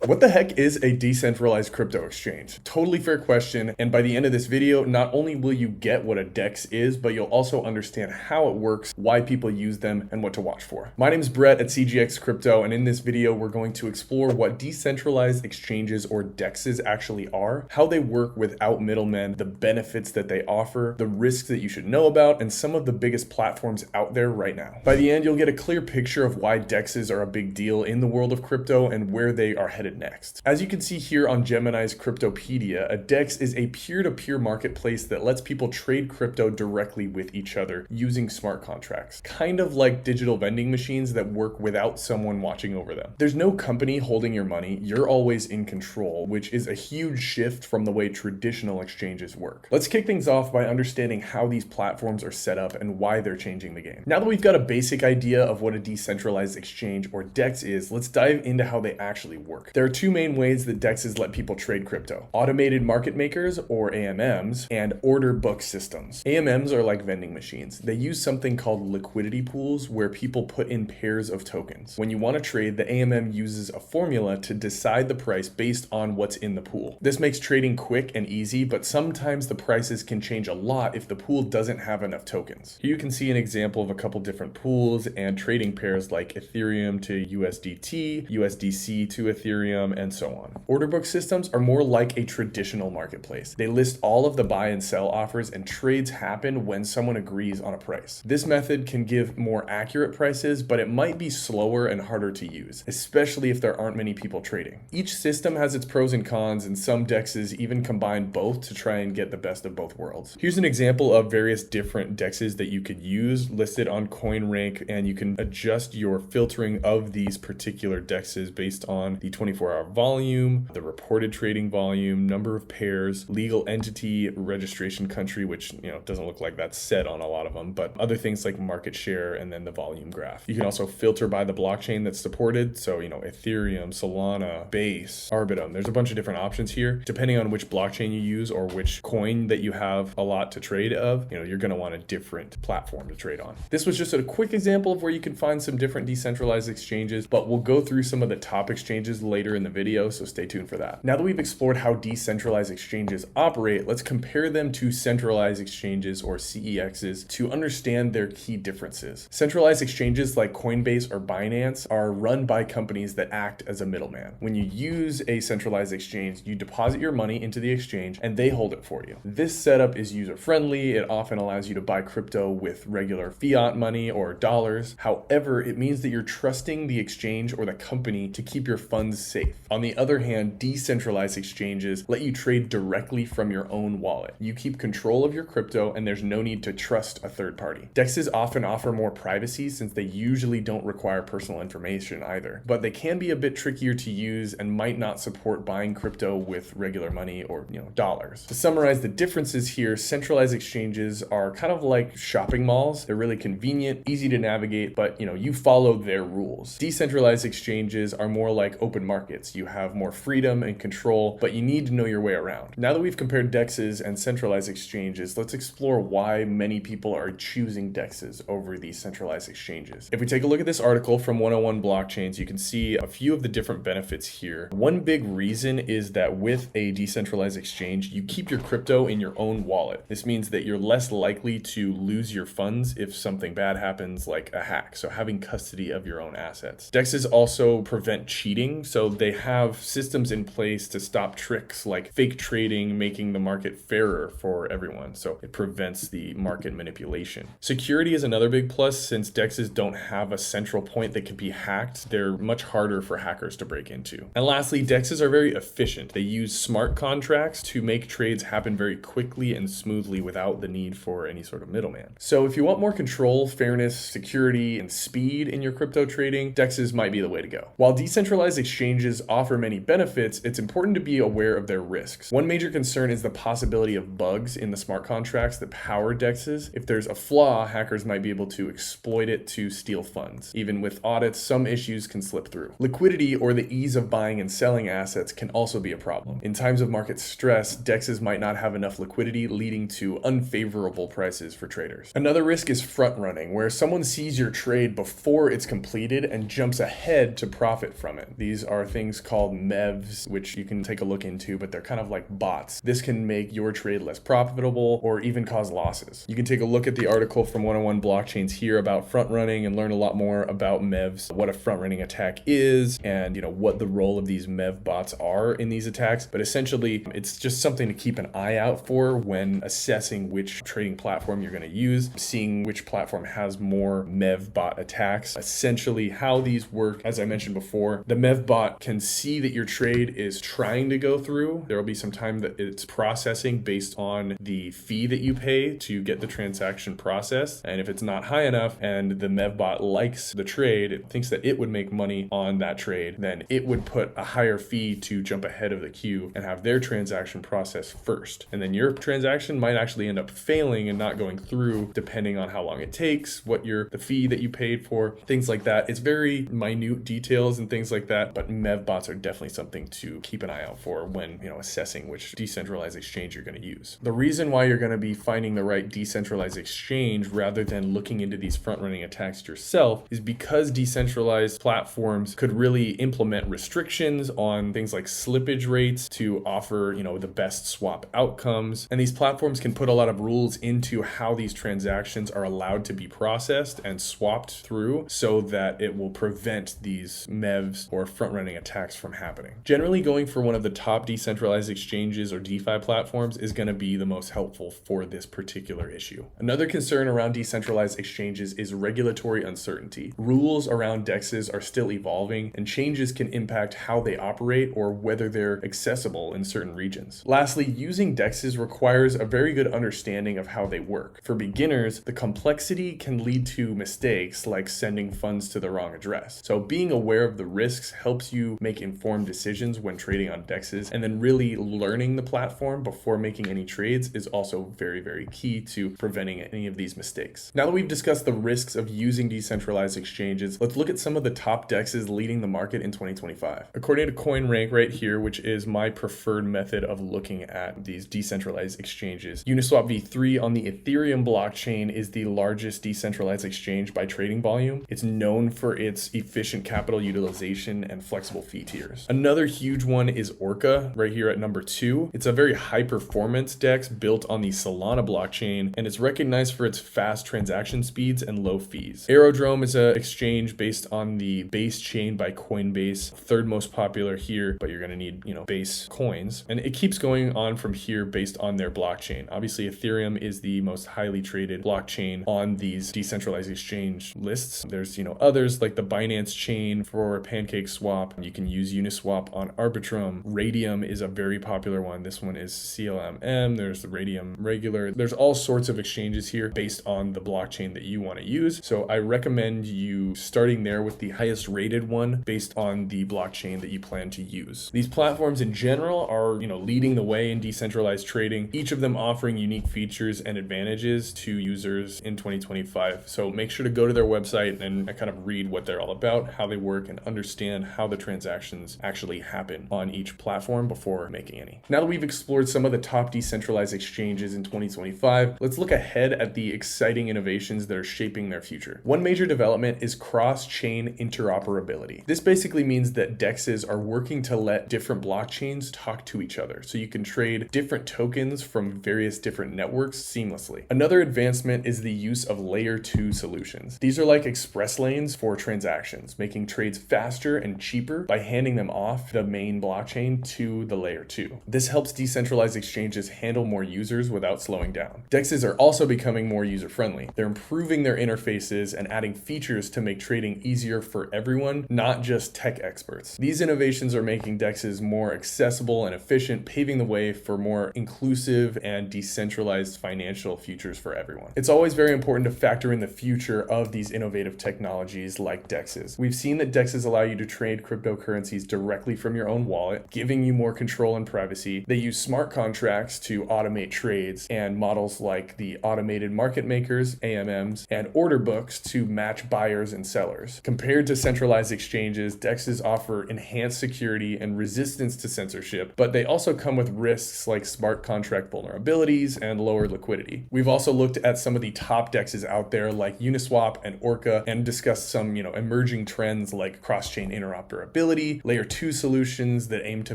What the heck is a decentralized crypto exchange? Totally fair question, and by the end of this video, not only will you get what a DEX is, but you'll also understand how it works, why people use them, and what to watch for. My name is Brett at CGX Crypto, and in this video, we're going to explore what decentralized exchanges or DEXs actually are, how they work without middlemen, the benefits that they offer, the risks that you should know about, and some of the biggest platforms out there right now. By the end, you'll get a clear picture of why DEXs are a big deal in the world of crypto and where they are headed next. As you can see here on Gemini's Cryptopedia, a DEX is a peer-to-peer marketplace that lets people trade crypto directly with each other using smart contracts, kind of like digital vending machines that work without someone watching over them. There's no company holding your money, you're always in control, which is a huge shift from the way traditional exchanges work. Let's kick things off by understanding how these platforms are set up and why they're changing the game. Now that we've got a basic idea of what a decentralized exchange or DEX is, let's dive into how they actually work. There are two main ways that DEXs let people trade crypto: automated market makers, or AMMs, and order book systems. AMMs are like vending machines. They use something called liquidity pools where people put in pairs of tokens. When you want to trade, the AMM uses a formula to decide the price based on what's in the pool. This makes trading quick and easy, but sometimes the prices can change a lot if the pool doesn't have enough tokens. Here you can see an example of a couple different pools and trading pairs like Ethereum to USDT, USDC to Ethereum, and so on. Order book systems are more like a traditional marketplace. They list all of the buy and sell offers, and trades happen when someone agrees on a price. This method can give more accurate prices, but it might be slower and harder to use, especially if there aren't many people trading. Each system has its pros and cons, and some DEXs even combine both to try and get the best of both worlds. Here's an example of various different DEXs that you could use listed on CoinRank, and you can adjust your filtering of these particular DEXs based on the 24-hour volume, the reported trading volume, number of pairs, legal entity, registration country, which doesn't look like that's set on a lot of them, but other things like market share, and then the volume graph. You can also filter by the blockchain that's supported, so Ethereum, Solana, Base, Arbitrum. There's a bunch of different options here. Depending on which blockchain you use or which coin that you have a lot to trade of, you're going to want a different platform to trade on. This was just a quick example of where you can find some different decentralized exchanges, but we'll go through some of the top exchanges later in the video, so stay tuned for that. Now that we've explored how decentralized exchanges operate, let's compare them to centralized exchanges or CEXs to understand their key differences. Centralized exchanges like Coinbase or Binance are run by companies that act as a middleman. When you use a centralized exchange, you deposit your money into the exchange and they hold it for you. This setup is user-friendly. It often allows you to buy crypto with regular fiat money or dollars. However, it means that you're trusting the exchange or the company to keep your funds safe. On the other hand, decentralized exchanges let you trade directly from your own wallet. You keep control of your crypto and there's no need to trust a third party. DEXs often offer more privacy since they usually don't require personal information either, but they can be a bit trickier to use and might not support buying crypto with regular money or dollars. To summarize the differences here, centralized exchanges are kind of like shopping malls. They're really convenient, easy to navigate, but you follow their rules. Decentralized exchanges are more like open markets. You have more freedom and control, but you need to know your way around. Now that we've compared DEXs and centralized exchanges, let's explore why many people are choosing DEXs over these centralized exchanges. If we take a look at this article from 101 Blockchains, you can see a few of the different benefits here. One big reason is that with a decentralized exchange, you keep your crypto in your own wallet. This means that you're less likely to lose your funds if something bad happens, like a hack, so having custody of your own assets. DEXs also prevent cheating, so they have systems in place to stop tricks like fake trading, making the market fairer for everyone, so it prevents the market manipulation. Security is another big plus. Since DEXs don't have a central point that can be hacked, they're much harder for hackers to break into. And lastly, DEXs are very efficient. They use smart contracts to make trades happen very quickly and smoothly without the need for any sort of middleman. So if you want more control, fairness, security, and speed in your crypto trading, DEXs might be the way to go. While decentralized exchanges offer many benefits, it's important to be aware of their risks. One major concern is the possibility of bugs in the smart contracts that power DEXs. If there's a flaw, hackers might be able to exploit it to steal funds. Even with audits, some issues can slip through. Liquidity, or the ease of buying and selling assets, can also be a problem. In times of market stress, DEXs might not have enough liquidity, leading to unfavorable prices for traders. Another risk is front running, where someone sees your trade before it's completed and jumps ahead to profit from it. These are things things called MEVs, which you can take a look into, but they're kind of like bots. This can make your trade less profitable or even cause losses. You can take a look at the article from 101 Blockchains here about front running and learn a lot more about MEVs, what a front running attack is, and what the role of these MEV bots are in these attacks. But essentially, it's just something to keep an eye out for when assessing which trading platform you're going to use, seeing which platform has more MEV bot attacks. Essentially, how these work, as I mentioned before, the MEV bot can see that your trade is trying to go through. There will be some time that it's processing based on the fee that you pay to get the transaction processed. And if it's not high enough and the MEV bot likes the trade, it thinks that it would make money on that trade, then it would put a higher fee to jump ahead of the queue and have their transaction processed first. And then your transaction might actually end up failing and not going through, depending on how long it takes, what the fee that you paid for, things like that. It's very minute details and things like that, but MEV bots are definitely something to keep an eye out for when assessing which decentralized exchange you're going to use. The reason why you're going to be finding the right decentralized exchange rather than looking into these front-running attacks yourself is because decentralized platforms could really implement restrictions on things like slippage rates to offer the best swap outcomes, and these platforms can put a lot of rules into how these transactions are allowed to be processed and swapped through so that it will prevent these MEVs or front-running attacks from happening. Generally, going for one of the top decentralized exchanges or DeFi platforms is going to be the most helpful for this particular issue. Another concern around decentralized exchanges is regulatory uncertainty. Rules around DEXs are still evolving, and changes can impact how they operate or whether they're accessible in certain regions. Lastly, using DEXs requires a very good understanding of how they work. For beginners, the complexity can lead to mistakes like sending funds to the wrong address. So being aware of the risks helps you make informed decisions when trading on DEXs, and then really learning the platform before making any trades is also very, very key to preventing any of these mistakes. Now that we've discussed the risks of using decentralized exchanges, let's look at some of the top DEXs leading the market in 2025. According to CoinRank right here, which is my preferred method of looking at these decentralized exchanges, Uniswap v3 on the Ethereum blockchain is the largest decentralized exchange by trading volume. It's known for its efficient capital utilization and flexible fee tiers. Another huge one is Orca right here at number 2. It's a very high performance DEX built on the Solana blockchain, and it's recognized for its fast transaction speeds and low fees. Aerodrome is an exchange based on the Base chain by Coinbase, third most popular here, but you're going to need, Base coins. And it keeps going on from here based on their blockchain. Obviously, Ethereum is the most highly traded blockchain on these decentralized exchange lists. There's, others like the Binance chain for PancakeSwap. You can use Uniswap on Arbitrum. Radium is a very popular one. This one is CLMM. There's the Radium regular. There's all sorts of exchanges here based on the blockchain that you want to use. So I recommend you starting there with the highest rated one based on the blockchain that you plan to use. These platforms in general are, leading the way in decentralized trading, each of them offering unique features and advantages to users in 2025. So make sure to go to their website and kind of read what they're all about, how they work, and understand how the transactions actually happen on each platform before making any. Now that we've explored some of the top decentralized exchanges in 2025, let's look ahead at the exciting innovations that are shaping their future. One major development is cross-chain interoperability. This basically means that DEXs are working to let different blockchains talk to each other, so you can trade different tokens from various different networks seamlessly. Another advancement is the use of layer 2 solutions. These are like express lanes for transactions, making trades faster and cheaper by handing them off the main blockchain to the layer 2. This helps decentralized exchanges handle more users without slowing down. DEXs are also becoming more user-friendly. They're improving their interfaces and adding features to make trading easier for everyone, not just tech experts. These innovations are making DEXs more accessible and efficient, paving the way for more inclusive and decentralized financial futures for everyone. It's always very important to factor in the future of these innovative technologies like DEXs. We've seen that DEXs allow you to trade cryptocurrencies directly from your own wallet, giving you more control and privacy. They use smart contracts to automate trades, and models like the automated market makers, AMMs, and order books to match buyers and sellers. Compared to centralized exchanges, DEXs offer enhanced security and resistance to censorship, but they also come with risks like smart contract vulnerabilities and lower liquidity. We've also looked at some of the top DEXs out there like Uniswap and Orca and discussed some, emerging trends like cross-chain interoperability scalability, layer 2 solutions that aim to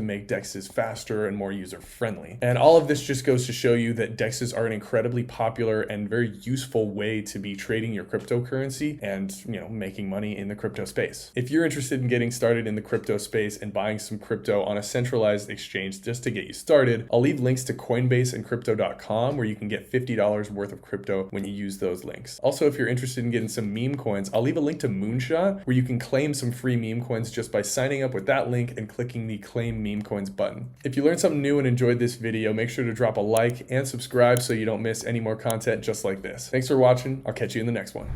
make DEXs faster and more user-friendly. And all of this just goes to show you that DEXs are an incredibly popular and very useful way to be trading your cryptocurrency and, making money in the crypto space. If you're interested in getting started in the crypto space and buying some crypto on a centralized exchange just to get you started, I'll leave links to Coinbase and crypto.com where you can get $50 worth of crypto when you use those links. Also, if you're interested in getting some meme coins, I'll leave a link to MoonShot where you can claim some free meme coins just by signing up with that link and clicking the claim meme coins button. If you learned something new and enjoyed this video, make sure to drop a like and subscribe so you don't miss any more content just like this. Thanks for watching. I'll catch you in the next one.